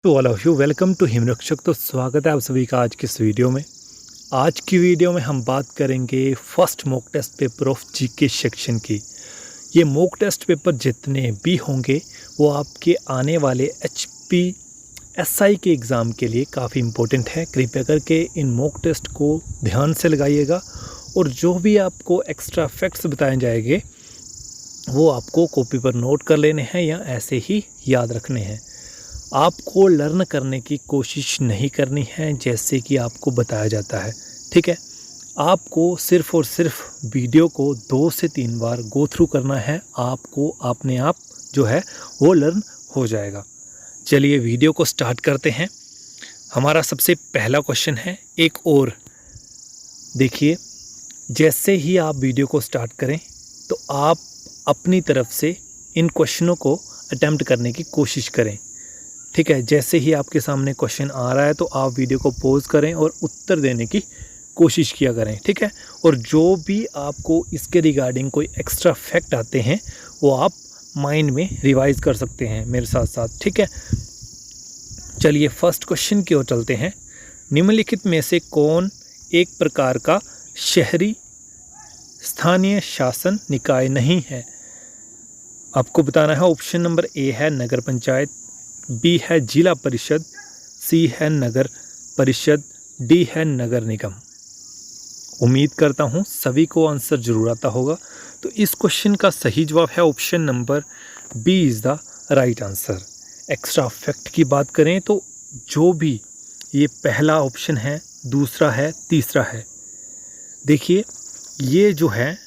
तो all of you welcome to Himrakshak. तो स्वागत है आप सभी का आज की इस वीडियो में। आज की वीडियो में हम बात करेंगे first mock test paper of GK section की। ये मॉक टेस्ट पेपर जितने भी होंगे वो आपके आने वाले HPSI के एग्ज़ाम के लिए काफ़ी इम्पोर्टेंट है। कृपया करके इन मॉक टेस्ट को ध्यान से लगाइएगा और जो भी आपको एक्स्ट्रा फैक्ट्स बताए जाएंगे वो आपको कॉपी पर नोट कर लेने हैं या ऐसे ही याद रखने हैं। आपको लर्न करने की कोशिश नहीं करनी है जैसे कि आपको बताया जाता है, ठीक है। आपको सिर्फ़ और सिर्फ वीडियो को 2 से 3 बार गो थ्रू करना है, आपको अपने आप जो है वो लर्न हो जाएगा। चलिए वीडियो को स्टार्ट करते हैं। हमारा सबसे पहला क्वेश्चन है, एक और देखिए, जैसे ही आप वीडियो को स्टार्ट करें तो आप अपनी तरफ से इन क्वेश्चनों को अटेम्प्ट करने की कोशिश करें, ठीक है। जैसे ही आपके सामने क्वेश्चन आ रहा है तो आप वीडियो को पॉज करें और उत्तर देने की कोशिश किया करें, ठीक है। और जो भी आपको इसके रिगार्डिंग कोई एक्स्ट्रा फैक्ट आते हैं वो आप माइंड में रिवाइज कर सकते हैं मेरे साथ साथ, ठीक है। चलिए फर्स्ट क्वेश्चन की ओर चलते हैं। निम्नलिखित में से कौन एक प्रकार का शहरी स्थानीय शासन निकाय नहीं है? आपको बताना है। ऑप्शन नंबर ए है नगर पंचायत, बी है जिला परिषद, सी है नगर परिषद, डी है नगर निगम। उम्मीद करता हूँ सभी को आंसर जरूर आता होगा। तो इस क्वेश्चन का सही जवाब है option number B is the right answer. Extra fact की बात करें तो जो भी ये पहला ऑप्शन है, दूसरा है, तीसरा है, देखिए ये जो है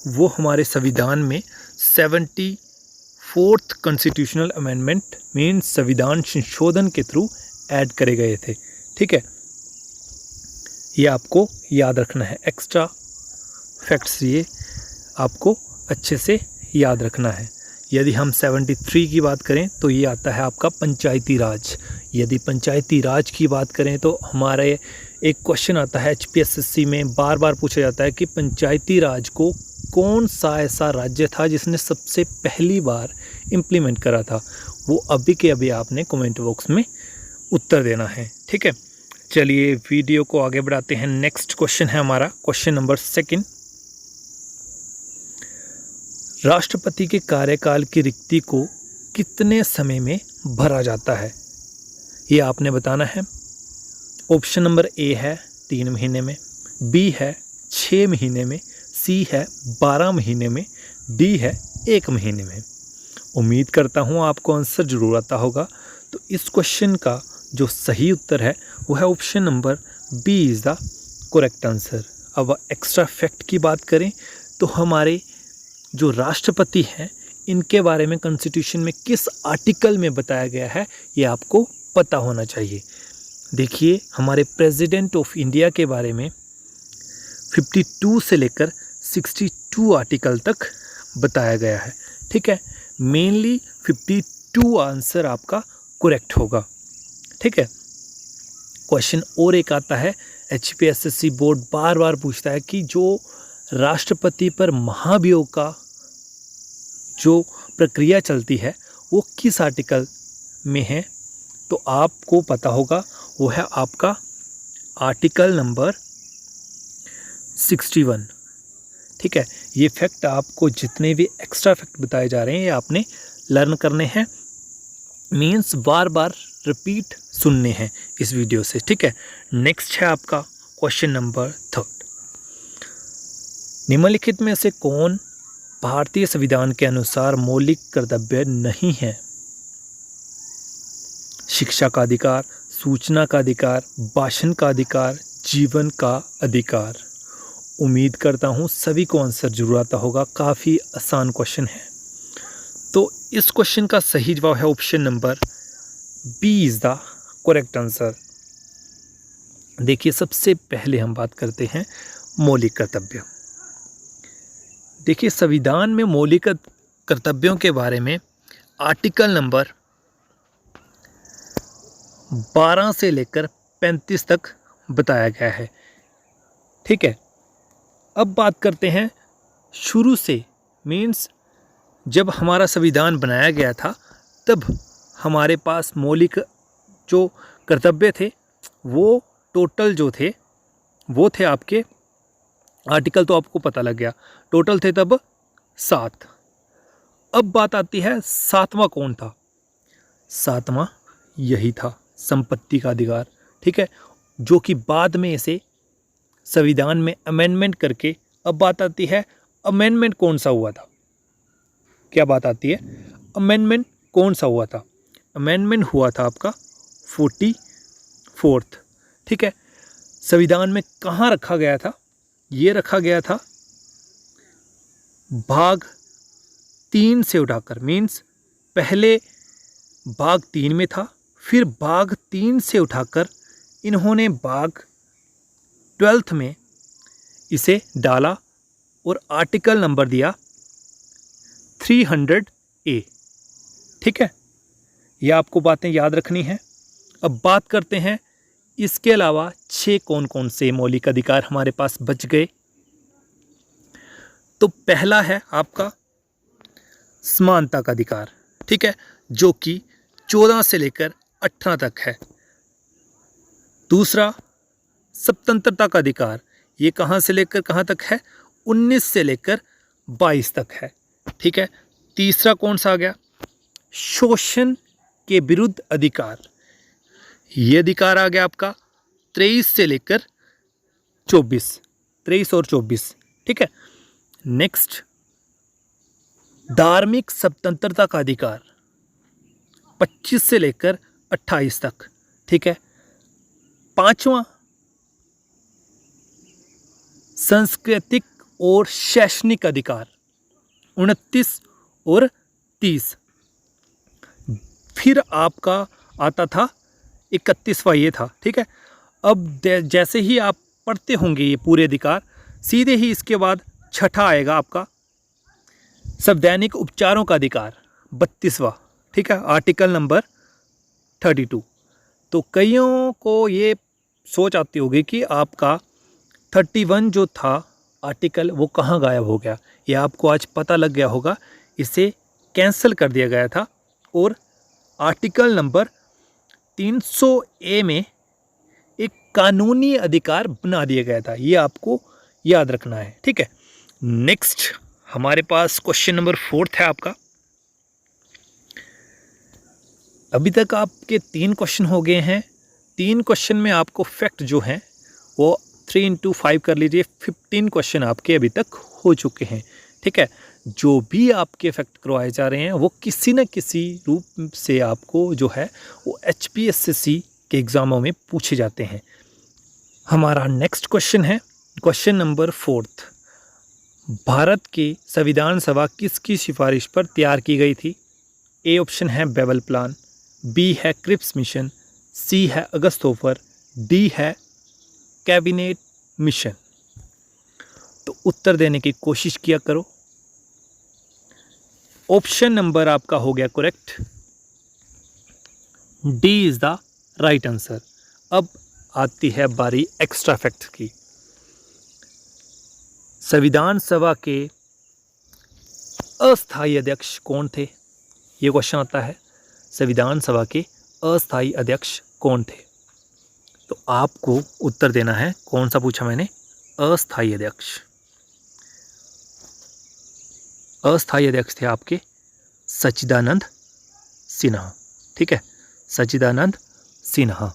वो हमारे संविधान में 74th कॉन्स्टिट्यूशनल अमेंडमेंट मीन्स संविधान संशोधन के थ्रू ऐड करे गए थे, ठीक है। ये आपको याद रखना है। एक्स्ट्रा फैक्ट्स ये आपको अच्छे से याद रखना है। यदि हम 73 की बात करें तो ये आता है आपका पंचायती राज। यदि पंचायती राज की बात करें तो हमारे एक क्वेश्चन आता है HPSSC में, बार बार पूछा जाता है कि पंचायती राज को कौन सा ऐसा राज्य था जिसने सबसे पहली बार इम्प्लीमेंट करा था? वो अभी के अभी आपने कमेंट बॉक्स में उत्तर देना है, ठीक है। चलिए वीडियो को आगे बढ़ाते हैं। नेक्स्ट क्वेश्चन है हमारा क्वेश्चन नंबर 2। राष्ट्रपति के कार्यकाल की रिक्ति को कितने समय में भरा जाता है? ये आपने बताना है। ऑप्शन नंबर ए है 3 महीने में, बी है 6 महीने में, सी है 12 महीने में, डी है 1 महीने में। उम्मीद करता हूँ आपको आंसर जरूर आता होगा। तो इस क्वेश्चन का जो सही उत्तर है वो है option number B is the correct answer. अब एक्स्ट्रा फैक्ट की बात करें तो हमारे जो राष्ट्रपति हैं इनके बारे में कॉन्स्टिट्यूशन में किस आर्टिकल में बताया गया है ये आपको पता होना चाहिए। देखिए हमारे प्रेसिडेंट ऑफ इंडिया के बारे में 52 से लेकर 62 आर्टिकल तक बताया गया है, ठीक है। मेनली 52 आंसर आपका करेक्ट होगा, ठीक है। क्वेश्चन और एक आता है, HPSSC बोर्ड बार बार पूछता है कि जो राष्ट्रपति पर महाभियोग का जो प्रक्रिया चलती है वो किस आर्टिकल में है? तो आपको पता होगा वो है आपका आर्टिकल नंबर 61, ठीक है। ये फैक्ट आपको जितने भी एक्स्ट्रा फैक्ट बताए जा रहे हैं ये आपने लर्न करने हैं, मीन्स बार बार रिपीट सुनने हैं इस वीडियो से, ठीक है। नेक्स्ट है आपका क्वेश्चन नंबर 3। निम्नलिखित में से कौन भारतीय संविधान के अनुसार मौलिक कर्तव्य नहीं है? शिक्षा का अधिकार, सूचना का अधिकार, भाषण का अधिकार, जीवन का अधिकार। उम्मीद करता हूँ सभी को आंसर जरूर आता होगा। काफ़ी आसान क्वेश्चन है। तो इस क्वेश्चन का सही जवाब है option number B is the correct answer. देखिए सबसे पहले हम बात करते हैं मौलिक कर्तव्य। देखिए संविधान में मौलिक कर्तव्यों के बारे में आर्टिकल नंबर 12 से लेकर 35 तक बताया गया है, ठीक है। अब बात करते हैं शुरू से, मीन्स जब हमारा संविधान बनाया गया था तब हमारे पास मौलिक जो कर्तव्य थे वो टोटल जो थे वो थे आपके, आर्टिकल तो आपको पता लग गया, टोटल थे तब 7। अब बात आती है 7वां कौन था। 7वां यही था, संपत्ति का अधिकार, ठीक है, जो कि बाद में इसे संविधान में अमेंडमेंट करके, अब बात आती है अमेंडमेंट कौन सा हुआ था। क्या बात आती है, अमेंडमेंट कौन सा हुआ था। अमेंडमेंट हुआ था आपका 44th, ठीक है। संविधान में कहाँ रखा गया था, ये रखा गया था भाग 3 से उठाकर, मीन्स पहले भाग 3 में था, फिर भाग 3 से उठाकर इन्होंने भाग 12th में इसे डाला और आर्टिकल नंबर दिया 300A, ठीक है। ये आपको बातें याद रखनी है। अब बात करते हैं इसके अलावा 6 कौन कौन से मौलिक अधिकार हमारे पास बच गए। तो पहला है आपका समानता का अधिकार, ठीक है, जो कि 14 से लेकर 18 तक है। दूसरा स्वतंत्रता का अधिकार, ये कहाँ से लेकर कहाँ तक है, 19 से लेकर 22 तक है, ठीक है। तीसरा कौन सा आ गया, शोषण के विरुद्ध अधिकार, ये अधिकार आ गया आपका 23 से लेकर 24, 23 और 24, ठीक है। नेक्स्ट धार्मिक स्वतंत्रता का अधिकार 25 से लेकर 28 तक, ठीक है। पांचवा सांस्कृतिक और शैक्षणिक अधिकार 29 और 30। फिर आपका आता था 31वां, ये था, ठीक है। अब जैसे ही आप पढ़ते होंगे ये पूरे अधिकार, सीधे ही इसके बाद छठा आएगा आपका संवैधानिक उपचारों का अधिकार 32वां, ठीक है, आर्टिकल नंबर 32। तो कईयों को ये सोच आती होगी कि आपका 31 जो था आर्टिकल वो कहाँ गायब हो गया। ये आपको आज पता लग गया होगा, इसे कैंसिल कर दिया गया था और आर्टिकल नंबर 300A में एक कानूनी अधिकार बना दिया गया था। ये आपको याद रखना है, ठीक है। नेक्स्ट हमारे पास क्वेश्चन नंबर 4 है आपका। अभी तक आपके 3 क्वेश्चन हो गए हैं। 3 क्वेश्चन में आपको फैक्ट जो हैं वो 3 into 5 कर लीजिए, 15 क्वेश्चन आपके अभी तक हो चुके हैं, ठीक है। जो भी आपके फैक्ट करवाए जा रहे हैं वो किसी न किसी रूप से आपको जो है वो HPSC के एग्ज़ामों में पूछे जाते हैं। हमारा नेक्स्ट क्वेश्चन है क्वेश्चन नंबर 4। भारत के संविधान सभा किसकी सिफारिश पर तैयार की गई थी। ए ऑप्शन है बेबल प्लान, बी है क्रिप्स मिशन, सी है अगस्त होफर, डी है कैबिनेट मिशन। तो उत्तर देने की कोशिश किया करो। ऑप्शन नंबर आपका हो गया correct, D is the right answer. अब आती है बारी एक्स्ट्रा फैक्ट की। संविधान सभा के अस्थायी अध्यक्ष कौन थे, ये क्वेश्चन आता है। संविधान सभा के अस्थायी अध्यक्ष कौन थे, तो आपको उत्तर देना है। कौन सा पूछा मैंने, अस्थायी अध्यक्ष। अस्थायी अध्यक्ष थे आपके सच्चिदानंद सिन्हा, ठीक है, सच्चिदानंद सिन्हा।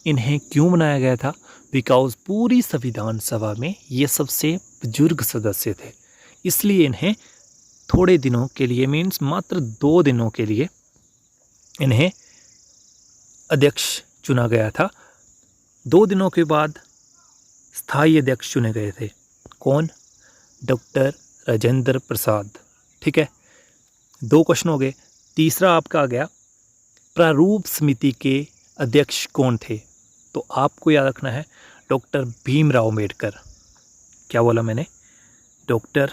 इन्हें क्यों बनाया गया था, बिकॉज पूरी संविधान सभा में ये सबसे बुजुर्ग सदस्य थे, इसलिए इन्हें थोड़े दिनों के लिए, मीन्स मात्र 2 दिनों के लिए इन्हें अध्यक्ष चुना गया था। 2 दिनों के बाद स्थायी अध्यक्ष चुने गए थे। कौन, डॉक्टर राजेंद्र प्रसाद, ठीक है। 2 क्वेश्चन हो गए। तीसरा आपका आ गया प्रारूप समिति के अध्यक्ष कौन थे, तो आपको याद रखना है डॉक्टर भीमराव अम्बेडकर। क्या बोला मैंने, डॉक्टर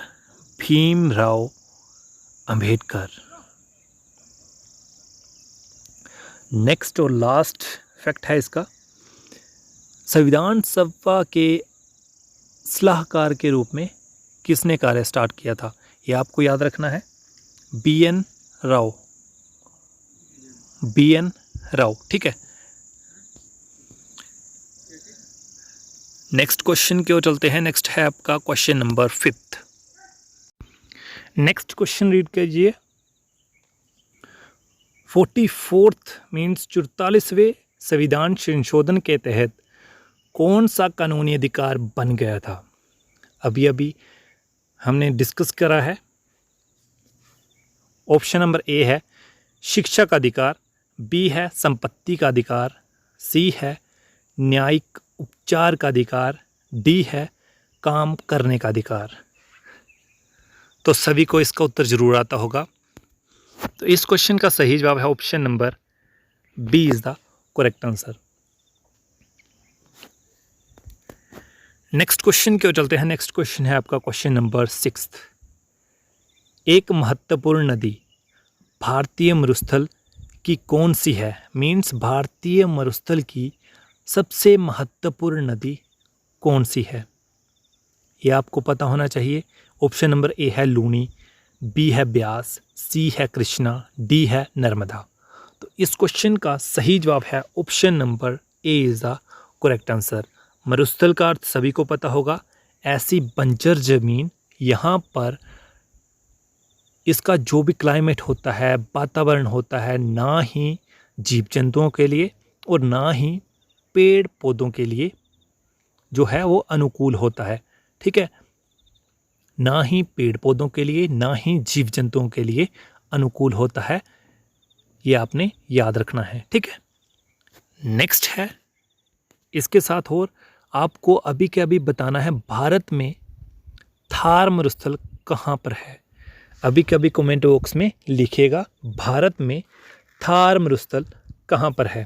भीमराव अम्बेडकर। नेक्स्ट और लास्ट फैक्ट है इसका, संविधान सभा के सलाहकार के रूप में किसने कार्य स्टार्ट किया था, ये आपको याद रखना है। BN राव, BN राव, ठीक है। नेक्स्ट क्वेश्चन की ओर चलते हैं। नेक्स्ट है आपका question number 5। Next question read कीजिए। 44th मीन्स 44वें संविधान संशोधन के तहत कौन सा कानूनी अधिकार बन गया था? अभी अभी हमने डिस्कस करा है। ऑप्शन नंबर ए है शिक्षा का अधिकार, बी है संपत्ति का अधिकार, सी है न्यायिक उपचार का अधिकार, डी है काम करने का अधिकार। तो सभी को इसका उत्तर जरूर आता होगा। तो इस क्वेश्चन का सही जवाब है option number B is the correct answer. Next question की ओर चलते हैं। नेक्स्ट क्वेश्चन है आपका क्वेश्चन नंबर 6। एक महत्वपूर्ण नदी भारतीय मरुस्थल की कौन सी है? मीन्स भारतीय मरुस्थल की सबसे महत्वपूर्ण नदी कौन सी है? ये आपको पता होना चाहिए। ऑप्शन नंबर ए है लूनी, बी है ब्यास, सी है कृष्णा, डी है नर्मदा। तो इस क्वेश्चन का सही जवाब है option number A is the correct answer. मरुस्थल का अर्थ सभी को पता होगा, ऐसी बंजर जमीन यहाँ पर इसका जो भी क्लाइमेट होता है, वातावरण होता है, ना ही जीव जंतुओं के लिए और ना ही पेड़ पौधों के लिए जो है वो अनुकूल होता है। ठीक है, ना ही पेड़ पौधों के लिए ना ही जीव जंतुओं के लिए अनुकूल होता है। ये आपने याद रखना है। ठीक है, नेक्स्ट है इसके साथ और आपको अभी के अभी बताना है भारत में थार मरुस्थल कहाँ पर है। अभी के अभी कमेंट बॉक्स में लिखिएगा भारत में थार मरुस्थल कहाँ पर है।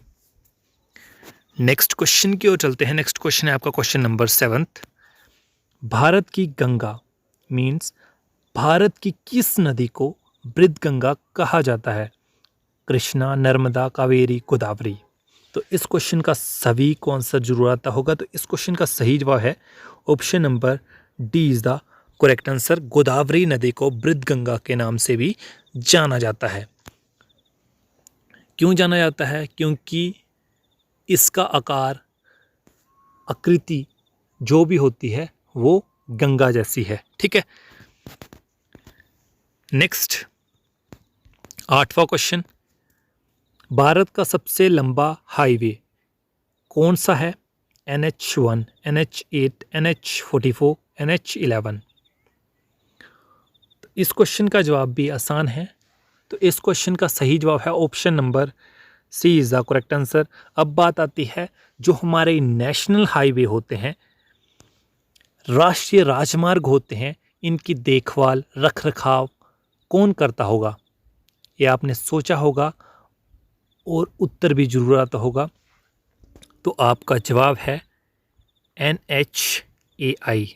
नेक्स्ट क्वेश्चन की ओर चलते हैं। नेक्स्ट क्वेश्चन है आपका क्वेश्चन नंबर 7। भारत की गंगा मीन्स भारत की किस नदी को वृद्ध गंगा कहा जाता है? कृष्णा, नर्मदा, कावेरी, गोदावरी। तो इस क्वेश्चन का सभी को आंसर जरूर आता होगा। तो इस क्वेश्चन का सही जवाब है option number D is the correct answer. Godavari नदी को वृद्ध गंगा के नाम से भी जाना जाता है। क्यों जाना जाता है? क्योंकि इसका आकार, आकृति जो भी होती है वो गंगा जैसी है। ठीक है, नेक्स्ट 8वां क्वेश्चन। भारत का सबसे लंबा हाईवे कौन सा है? NH1, NH8, NH44, NH11। तो इस क्वेश्चन का जवाब भी आसान है। तो इस क्वेश्चन का सही जवाब है option number C is the correct answer. अब बात आती है जो हमारे नेशनल हाईवे होते हैं, राष्ट्रीय राजमार्ग होते हैं, इनकी देखभाल रख रखाव कौन करता होगा? ये आपने सोचा होगा और उत्तर भी जरूर आता होगा। तो आपका जवाब है NHAI।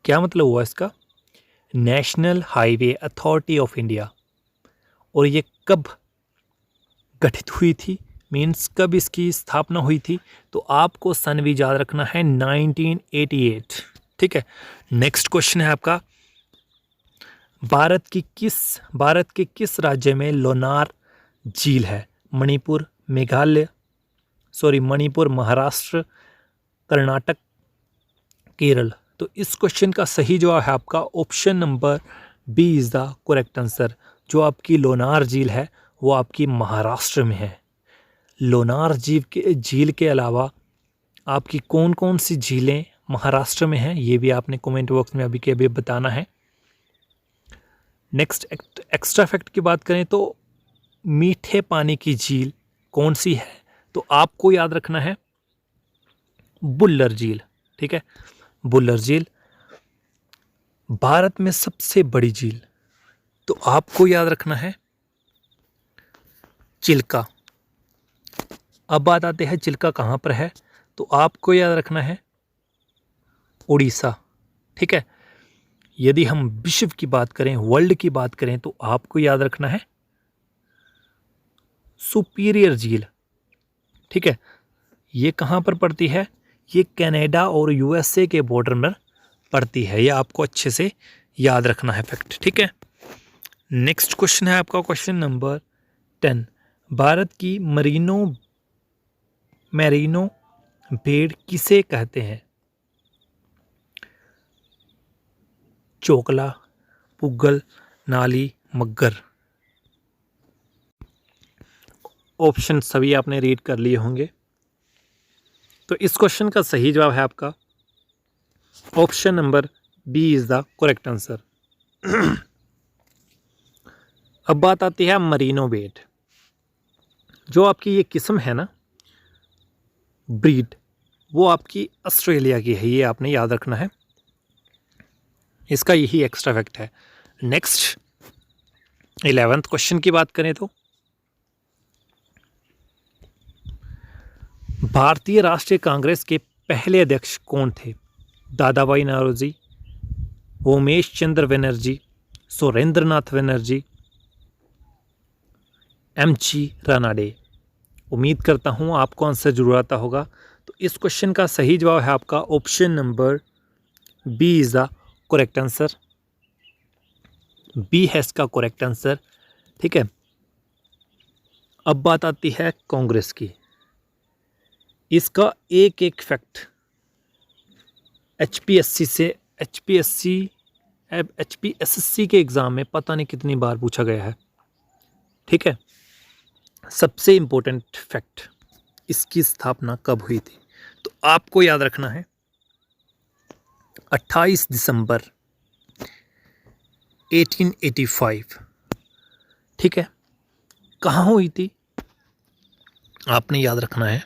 क्या मतलब हुआ इसका? National highway authority of India. और ये कब गठित हुई थी? मीन्स कब इसकी स्थापना हुई थी? तो आपको सन भी याद रखना है 1988। ठीक है, नेक्स्ट क्वेश्चन है आपका भारत के किस राज्य में लोनार झील है? मणिपुर, मणिपुर, महाराष्ट्र, कर्नाटक, केरल। तो इस क्वेश्चन का सही जवाब है आपका option number B is the correct answer. जो आपकी लोनार झील है वो आपकी महाराष्ट्र में है। लोनार झील के अलावा आपकी कौन कौन सी झीलें महाराष्ट्र में हैं ये भी आपने कमेंट बॉक्स में अभी के अभी बताना है। नेक्स्ट एक्स्ट्रा फैक्ट की बात करें तो मीठे पानी की झील कौन सी है? तो आपको याद रखना है बुल्लर झील। ठीक है, बुल्लर झील भारत में सबसे बड़ी झील। तो आपको याद रखना है चिल्का। अब बात आते हैं चिल्का कहाँ पर है? तो आपको याद रखना है उड़ीसा। ठीक है, यदि हम विश्व की बात करें, वर्ल्ड की बात करें, तो आपको याद रखना है सुपीरियर झील। ठीक है, ये कहाँ पर पड़ती है? ये कनाडा और USA के बॉर्डर में पड़ती है। ये आपको अच्छे से याद रखना है फैक्ट। ठीक है, नेक्स्ट क्वेश्चन है आपका क्वेश्चन नंबर 10। भारत की मैरिनो भेड़ किसे कहते हैं? चोकला, पुगल, नाली, मग्गर। ऑप्शन सभी आपने रीड कर लिए होंगे। तो इस क्वेश्चन का सही जवाब है आपका option number B is the correct answer. अब बात आती है मरीनो बेट। जो आपकी ये किस्म है ना, ब्रीड, वो आपकी ऑस्ट्रेलिया की है, ये आपने याद रखना है। इसका यही एक्स्ट्रा फैक्ट है। नेक्स्ट 11th क्वेश्चन की बात करें तो भारतीय राष्ट्रीय कांग्रेस के पहले अध्यक्ष कौन थे? दादा भाई नौरोजी, उमेश चंद्र बनर्जी, सुरेंद्र नाथ बनर्जी, एम.जी. रानाडे। उम्मीद करता हूँ आपको आंसर जरूर आता होगा। तो इस क्वेश्चन का सही जवाब है आपका option number B is the correct answer. B है इसका करेक्ट आंसर। ठीक है, अब बात आती है कांग्रेस की। इसका एक एक फैक्ट एचपीएससी के एग्ज़ाम में पता नहीं कितनी बार पूछा गया है। ठीक है, सबसे इम्पोर्टेंट फैक्ट, इसकी स्थापना कब हुई थी? तो आपको याद रखना है 28 दिसंबर 1885। ठीक है, कहाँ हुई थी? आपने याद रखना है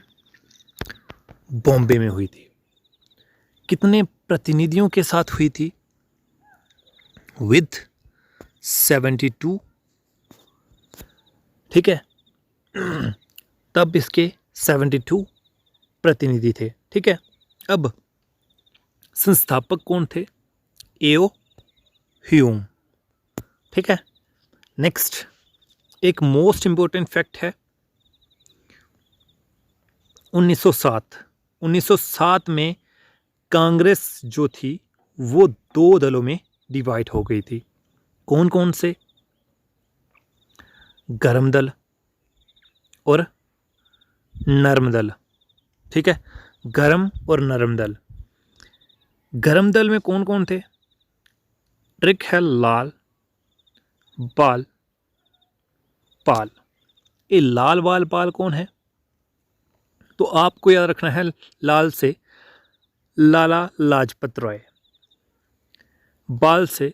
बॉम्बे में हुई थी। कितने प्रतिनिधियों के साथ हुई थी? विद 72। ठीक है, तब इसके 72 प्रतिनिधि थे। ठीक है, अब संस्थापक कौन थे? एओ ह्यूम। ठीक है, नेक्स्ट एक मोस्ट इंपॉर्टेंट फैक्ट है 1907 में कांग्रेस जो थी वो दो दलों में डिवाइड हो गई थी। कौन कौन से? गर्म दल और नरम दल। ठीक है, गर्म और नरम दल। गर्म दल में कौन कौन थे? ट्रिक है लाल बाल पाल। ये लाल बाल पाल कौन है? तो आपको याद रखना है लाल से लाला लाजपत राय, बाल से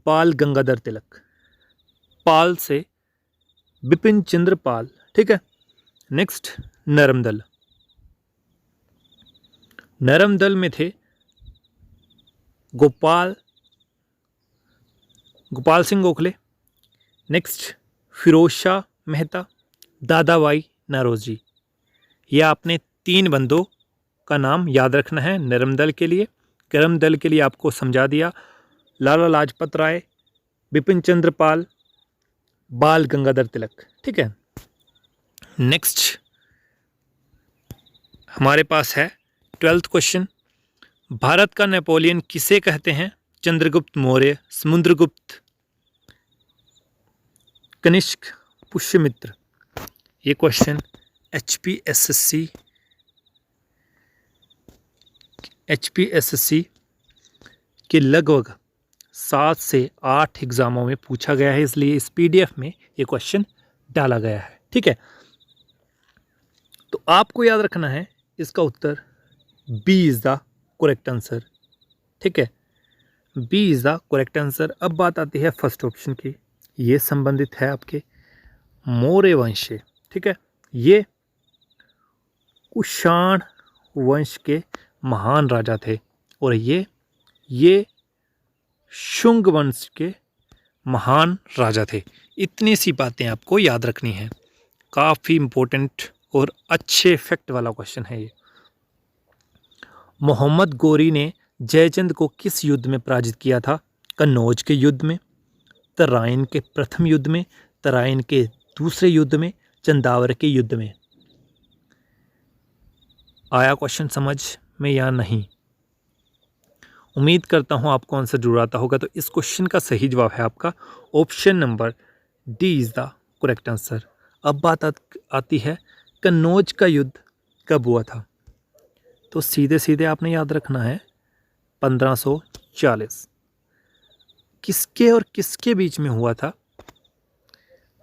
बाल गंगाधर तिलक, पाल से बिपिन चंद्र पाल। ठीक है, नेक्स्ट नरम दल। नरम दल में थे गोपाल सिंह गोखले, नेक्स्ट फिरोज शाह मेहता, दादा भाई नौरोजी। ये आपने 3 बंदों का नाम याद रखना है नरम दल के लिए। गर्म दल के लिए आपको समझा दिया लाला लाजपत राय, बिपिन चंद्र पाल, बाल गंगाधर तिलक। ठीक है, नेक्स्ट हमारे पास है 12th क्वेश्चन। भारत का नेपोलियन किसे कहते हैं? चंद्रगुप्त मौर्य, समुद्रगुप्त, कनिष्क, पुष्यमित्र। ये क्वेश्चन एचपीएससी के लगभग 7 से 8 एग्जामों में पूछा गया है, इसलिए इस पीडीएफ में ये क्वेश्चन डाला गया है। ठीक है, तो आपको याद रखना है इसका उत्तर B is the correct answer. ठीक है, B is the correct answer. अब बात आती है फर्स्ट ऑप्शन की। ये संबंधित है आपके मौर्य वंश से। ठीक है, ये कुषाण वंश के महान राजा थे और ये शुंग वंश के महान राजा थे। इतनी सी बातें आपको याद रखनी है। काफ़ी इम्पोर्टेंट और अच्छे फैक्ट वाला क्वेश्चन है ये। मोहम्मद गोरी ने जयचंद को किस युद्ध में पराजित किया था? कन्नौज के युद्ध में, तराइन के प्रथम युद्ध में, तराइन के दूसरे युद्ध में, चंदावर के युद्ध में। आया क्वेश्चन समझ में या नहीं? उम्मीद करता हूँ आपको आंसर जरूर आता होगा। तो इस क्वेश्चन का सही जवाब है आपका option number D is the correct answer. अब बात आती है कन्नौज का युद्ध कब हुआ था? तो सीधे सीधे आपने याद रखना है 1540। किसके और किसके बीच में हुआ था?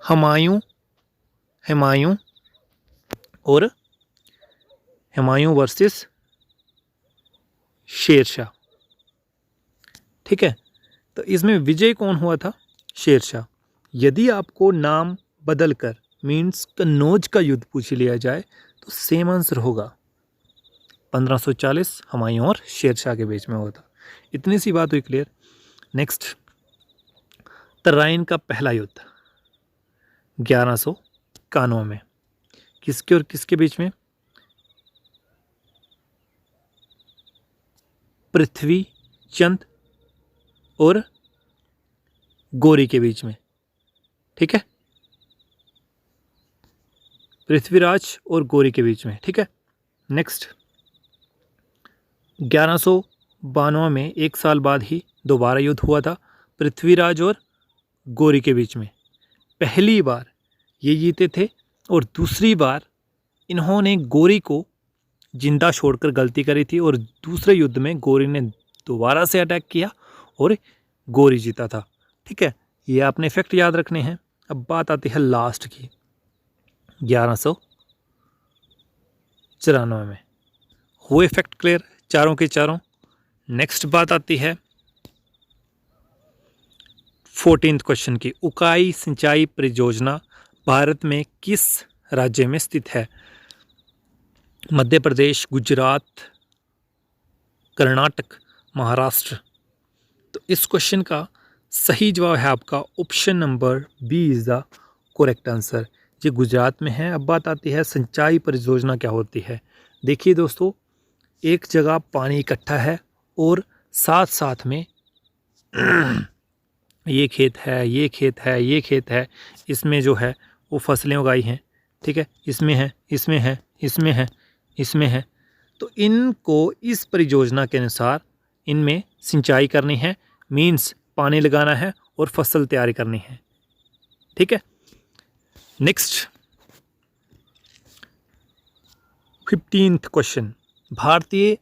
हुमायूं और हुमायूं वर्सेस शेरशाह। ठीक है, तो इसमें विजय कौन हुआ था? शेरशाह। यदि आपको नाम बदलकर मीन्स कन्नौज का युद्ध पूछ लिया जाए तो सेम आंसर होगा। 1540 हुमायूं और शेरशाह के बीच में हुआ था। इतनी सी बात हुई क्लियर। नेक्स्ट, तराइन का पहला युद्ध 1191 में किसके और किसके बीच में? पृथ्वी चंद और गोरी के बीच में। ठीक है, पृथ्वीराज और गोरी के बीच में। ठीक है, नेक्स्ट, 1192 में एक साल बाद ही दोबारा युद्ध हुआ था पृथ्वीराज और गोरी के बीच में। पहली बार ये जीते थे और दूसरी बार इन्होंने गोरी को जिंदा छोड़कर गलती करी थी और दूसरे युद्ध में गोरी ने दोबारा से अटैक किया और गोरी जीता था। ठीक है, ये आपने फैक्ट याद रखने हैं। अब बात आती है लास्ट की, 1194 में हुए फैक्ट क्लियर चारों के चारों। नेक्स्ट बात आती है 14th क्वेश्चन की। उकाई सिंचाई परियोजना भारत में किस राज्य में स्थित है? मध्य प्रदेश, गुजरात, कर्नाटक, महाराष्ट्र। तो इस क्वेश्चन का सही जवाब है आपका option number B is the correct answer. ये गुजरात में है। अब बात आती है सिंचाई परियोजना क्या होती है। देखिए दोस्तों, एक जगह पानी इकट्ठा है और साथ साथ में ये खेत है, ये खेत है, ये खेत है, इसमें जो है वो फसलें उगाई हैं। ठीक है, इसमें है, इसमें है, इसमें है, इसमें है। तो इनको इस परियोजना के अनुसार इनमें सिंचाई करनी है, मीन्स पानी लगाना है और फसल तैयारी करनी है। ठीक है, नेक्स्ट 15th क्वेश्चन। भारतीय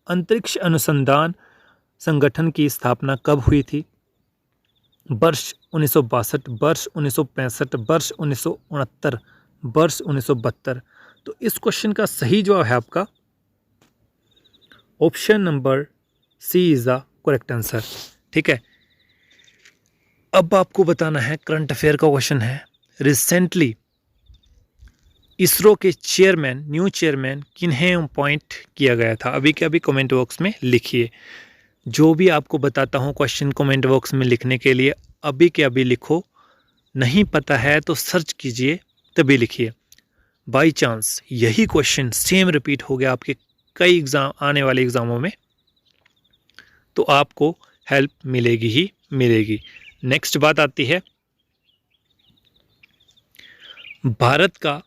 अंतरिक्ष अनुसंधान संगठन की स्थापना कब हुई थी? वर्ष 1962, वर्ष 1965, वर्ष 1969, वर्ष 1972। तो इस क्वेश्चन का सही जवाब है आपका option number C is the correct answer. ठीक है, अब आपको बताना है, करंट अफेयर का क्वेश्चन है। रिसेंटली इसरो के चेयरमैन, न्यू चेयरमैन किन्हें अपॉइंट किया गया था? अभी के अभी कमेंट बॉक्स में लिखिए। जो भी आपको बताता हूँ क्वेश्चन कमेंट बॉक्स में लिखने के लिए अभी के अभी लिखो। नहीं पता है तो सर्च कीजिए तभी लिखिए। बाई चांस यही क्वेश्चन सेम रिपीट हो गया आपके कई एग्जाम, आने वाले एग्जामों में, तो आपको हेल्प मिलेगी ही मिलेगी। नेक्स्ट बात आती है, भारत का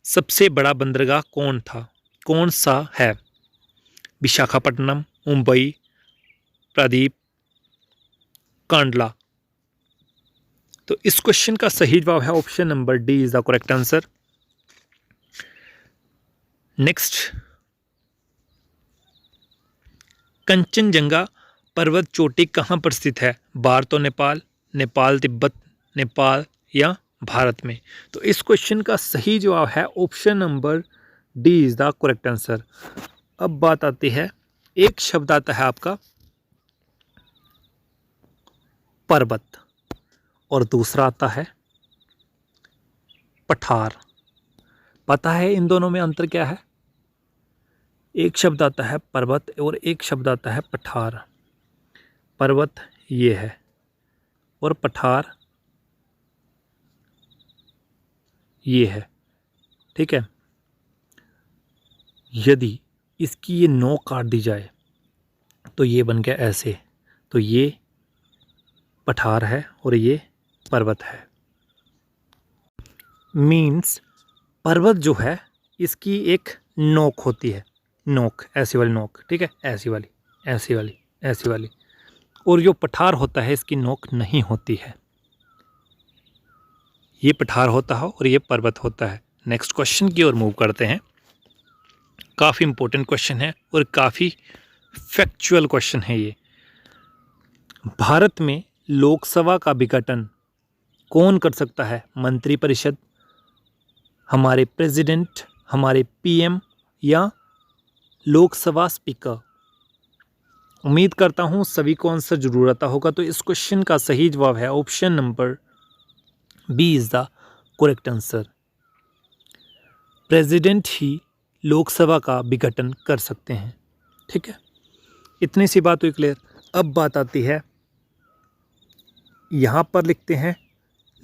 सबसे बड़ा बंदरगाह कौन था, कौन सा है? विशाखापट्टनम, मुंबई, प्रादीप, कांडला। तो इस क्वेश्चन का सही जवाब है option number D is the correct answer. Next, Kanchenjunga पर्वत चोटी कहाँ पर स्थित है? भारत और नेपाल, नेपाल तिब्बत, नेपाल या भारत में? तो इस क्वेश्चन का सही जवाब है option number D is the correct answer. अब बात आती है, एक शब्द आता है आपका पर्वत और दूसरा आता है पठार। पता है इन दोनों में अंतर क्या है? एक शब्द आता है पर्वत और एक शब्द आता है पठार। पर्वत ये है और पठार ये है। ठीक है, यदि इसकी ये नोक काट दी जाए तो ये बन गया ऐसे, तो ये पठार है और ये पर्वत है। मीन्स पर्वत जो है इसकी एक नोक होती है, नोक, ऐसी वाली नोक। ठीक है, ऐसी वाली, ऐसी वाली, ऐसी वाली। और जो पठार होता है इसकी नोक नहीं होती है। ये पठार होता है और ये पर्वत होता है। नेक्स्ट क्वेश्चन की ओर मूव करते हैं। काफ़ी इंपॉर्टेंट क्वेश्चन है और काफ़ी फैक्चुअल क्वेश्चन है ये। भारत में लोकसभा का विघटन कौन कर सकता है? मंत्रिपरिषद, हमारे प्रेसिडेंट, हमारे पीएम या लोकसभा स्पीकर? उम्मीद करता हूँ सभी को आंसर जरूर आता होगा। तो इस क्वेश्चन का सही जवाब है option number B is the correct answer. President ही लोकसभा का विघटन कर सकते हैं। ठीक है, इतनी सी बात हुई क्लियर। अब बात आती है, यहाँ पर लिखते हैं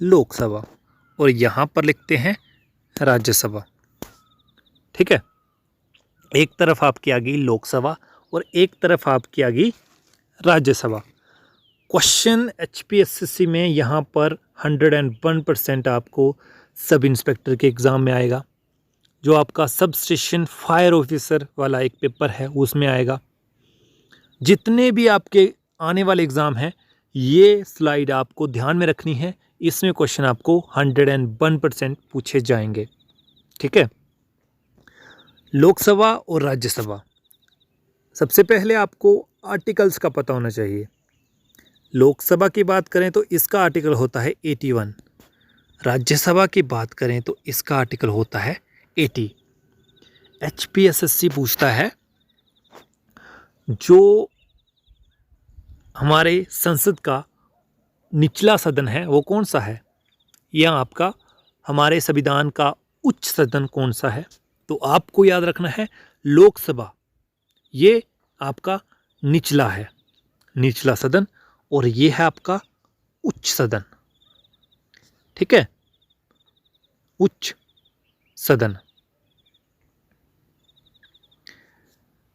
लोकसभा और यहाँ पर लिखते हैं राज्यसभा। ठीक है, एक तरफ आपकी आ गई लोकसभा और एक तरफ आपकी आ गई राज्यसभा। क्वेश्चन HPSSC में यहाँ पर 101% आपको सब इंस्पेक्टर के एग्ज़ाम में आएगा। जो आपका सब स्टेशन फायर ऑफिसर वाला एक पेपर है उसमें आएगा। जितने भी आपके आने वाले एग्ज़ाम हैं, ये स्लाइड आपको ध्यान में रखनी है। इसमें क्वेश्चन आपको 101% पूछे जाएंगे। ठीक है, लोकसभा और राज्यसभा। सबसे पहले आपको आर्टिकल्स का पता होना चाहिए। लोकसभा की बात करें तो इसका आर्टिकल होता है 81। राज्यसभा की बात करें तो इसका आर्टिकल होता है 80। HPSSC पूछता है जो हमारे संसद का निचला सदन है वो कौन सा है, या आपका हमारे संविधान का उच्च सदन कौन सा है? तो आपको याद रखना है लोकसभा ये आपका निचला है, निचला सदन, और ये है आपका उच्च सदन। ठीक है, उच्च सदन।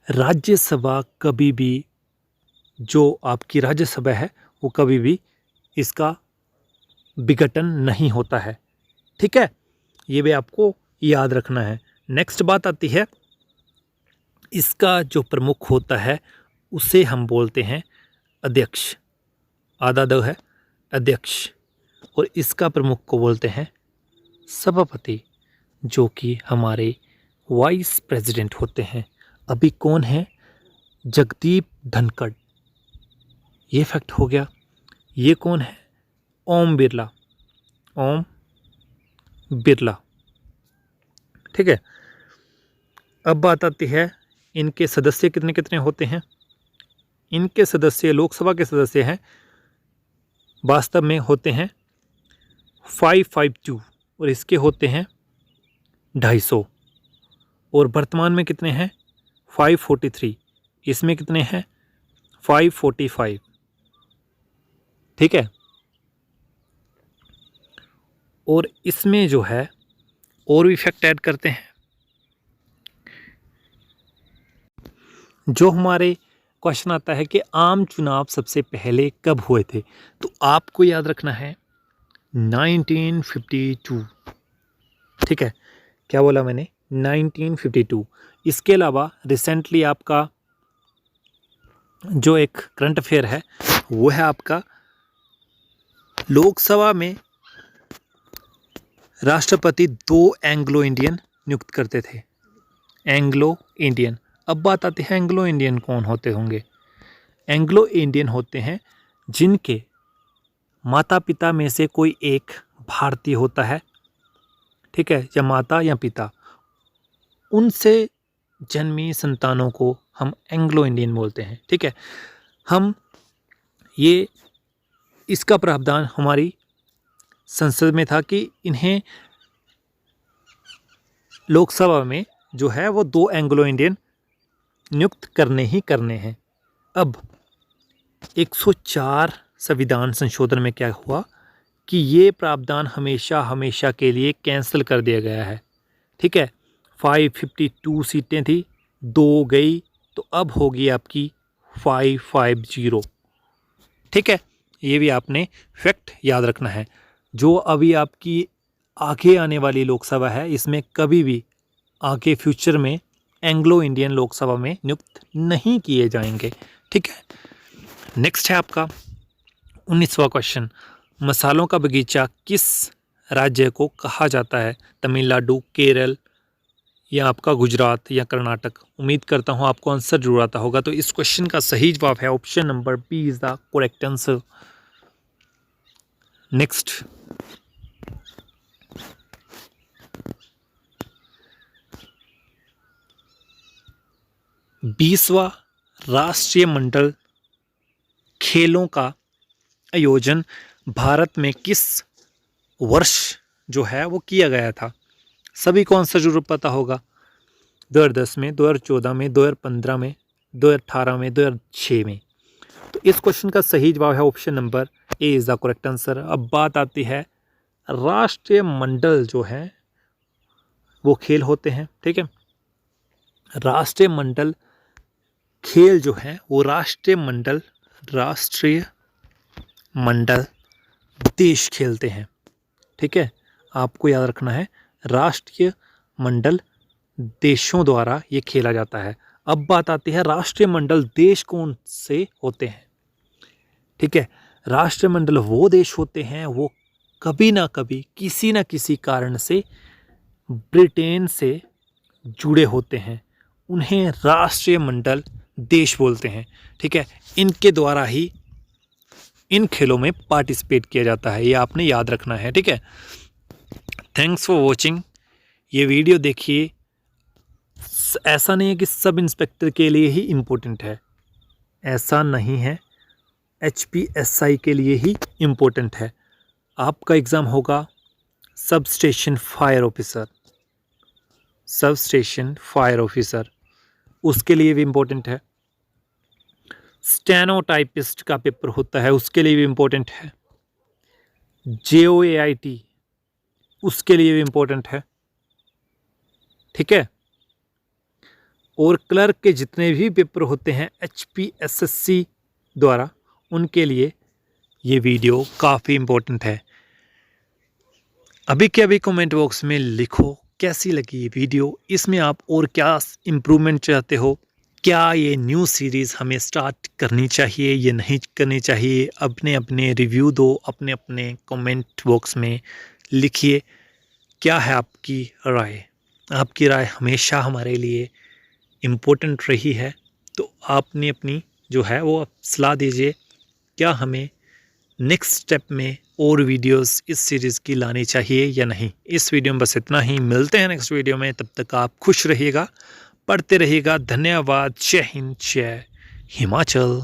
राज्यसभा कभी भी, जो आपकी राज्यसभा है वो कभी भी इसका विघटन नहीं होता है। ठीक है, ये भी आपको याद रखना है। नेक्स्ट बात आती है, इसका जो प्रमुख होता है उसे हम बोलते हैं अध्यक्ष। आधा द है अध्यक्ष, और इसका प्रमुख को बोलते हैं सभापति, जो कि हमारे वाइस प्रेसिडेंट होते हैं। अभी कौन है? जगदीप धनखड़। ये फैक्ट हो गया। ये कौन है? ओम बिरला। ओम बिरला। ठीक है, अब बात आती है इनके सदस्य कितने कितने होते हैं। इनके सदस्य, लोकसभा के सदस्य हैं, वास्तव में होते हैं 552 और इसके होते हैं 250। और वर्तमान में कितने हैं? 543। इसमें कितने हैं? 545। ठीक है, और इसमें जो है और भी फैक्ट ऐड करते हैं। जो हमारे क्वेश्चन आता है कि आम चुनाव सबसे पहले कब हुए थे, तो आपको याद रखना है 1952। ठीक है, क्या बोला मैंने? 1952। इसके अलावा रिसेंटली आपका जो एक करंट अफेयर है वो है आपका लोकसभा में राष्ट्रपति 2 एंग्लो इंडियन नियुक्त करते थे। Anglo Indian. अब बात आती है एंग्लो इंडियन कौन होते होंगे। एंग्लो इंडियन होते हैं जिनके माता पिता में से कोई एक भारतीय होता है। ठीक है, या माता या पिता, उनसे जन्मी संतानों को हम एंग्लो इंडियन बोलते हैं। ठीक है, हम ये इसका प्रावधान हमारी संसद में था कि इन्हें लोकसभा में जो है वो 2 एंग्लो इंडियन नियुक्त करने ही करने हैं। अब 104 संविधान संशोधन में क्या हुआ कि ये प्रावधान हमेशा हमेशा के लिए कैंसिल कर दिया गया है। ठीक है, 552 सीटें थी, 2 गई, तो अब होगी आपकी 550। ठीक है, ये भी आपने फैक्ट याद रखना है। जो अभी आपकी आगे आने वाली लोकसभा है, इसमें कभी भी आगे फ्यूचर में एंग्लो इंडियन लोकसभा में नियुक्त नहीं किए जाएंगे। ठीक है, नेक्स्ट है आपका 19वां क्वेश्चन। मसालों का बगीचा किस राज्य को कहा जाता है? तमिलनाडु, केरल या आपका गुजरात या कर्नाटक। उम्मीद करता हूँ आपको आंसर जरूर आता होगा। तो इस क्वेश्चन का सही जवाब है option number B is the correct answer. Next, 20वां राष्ट्रीय मंडल खेलों का आयोजन भारत में किस वर्ष जो है वो किया गया था? सभी को आंसर जरूर पता होगा। 2010 में, 2014 में, 2015 में, 2018 में, 2006 में। तो इस क्वेश्चन का सही जवाब है option number A is the correct answer. अब बात आती है राष्ट्रीय मंडल जो है वो खेल होते हैं, ठीक है। राष्ट्रीय मंडल खेल जो है वो राष्ट्रीय मंडल देश खेलते हैं, ठीक है। आपको याद रखना है राष्ट्रीय मंडल देशों द्वारा ये खेला जाता है। अब बात आती है राष्ट्रीय मंडल देश कौन से होते हैं, ठीक है। राष्ट्रीय मंडल वो देश होते हैं वो कभी ना कभी किसी न किसी कारण से ब्रिटेन से जुड़े होते हैं, उन्हें राष्ट्रीय मंडल देश बोलते हैं, ठीक है। इनके द्वारा ही इन खेलों में पार्टिसिपेट किया जाता है, ये आपने याद रखना है, ठीक है। Thanks for watching. ये वीडियो देखिए, ऐसा नहीं है कि सब इंस्पेक्टर के लिए ही इम्पोर्टेंट है, ऐसा नहीं है, HPSI के लिए ही इम्पोर्टेंट है। आपका एग्ज़ाम होगा सब स्टेशन फायर ऑफिसर, उसके लिए भी इम्पोर्टेंट है। स्टेनोटाइपिस्ट का पेपर होता है, उसके लिए भी इम्पोर्टेंट है। JOAIT उसके लिए भी इम्पोर्टेंट है, ठीक है। और क्लर्क के जितने भी पेपर होते हैं HPSSC द्वारा, उनके लिए ये वीडियो काफ़ी इम्पोर्टेंट है। अभी के अभी कमेंट बॉक्स में लिखो कैसी लगी ये वीडियो, इसमें आप और क्या इम्प्रूवमेंट चाहते हो, क्या ये न्यू सीरीज़ हमें स्टार्ट करनी चाहिए या नहीं करनी चाहिए। अपने अपने रिव्यू दो, अपने अपने कमेंट बॉक्स में लिखिए क्या है आपकी राय। आपकी राय हमेशा हमारे लिए इम्पोर्टेंट रही है, तो आपने अपनी जो है वो सलाह दीजिए क्या हमें नेक्स्ट स्टेप में और वीडियोस इस सीरीज़ की लानी चाहिए या नहीं। इस वीडियो में बस इतना ही, मिलते हैं नेक्स्ट वीडियो में, तब तक आप खुश रहिएगा, पढ़ते रहिएगा। धन्यवाद। जय हिंद, जय हिमाचल।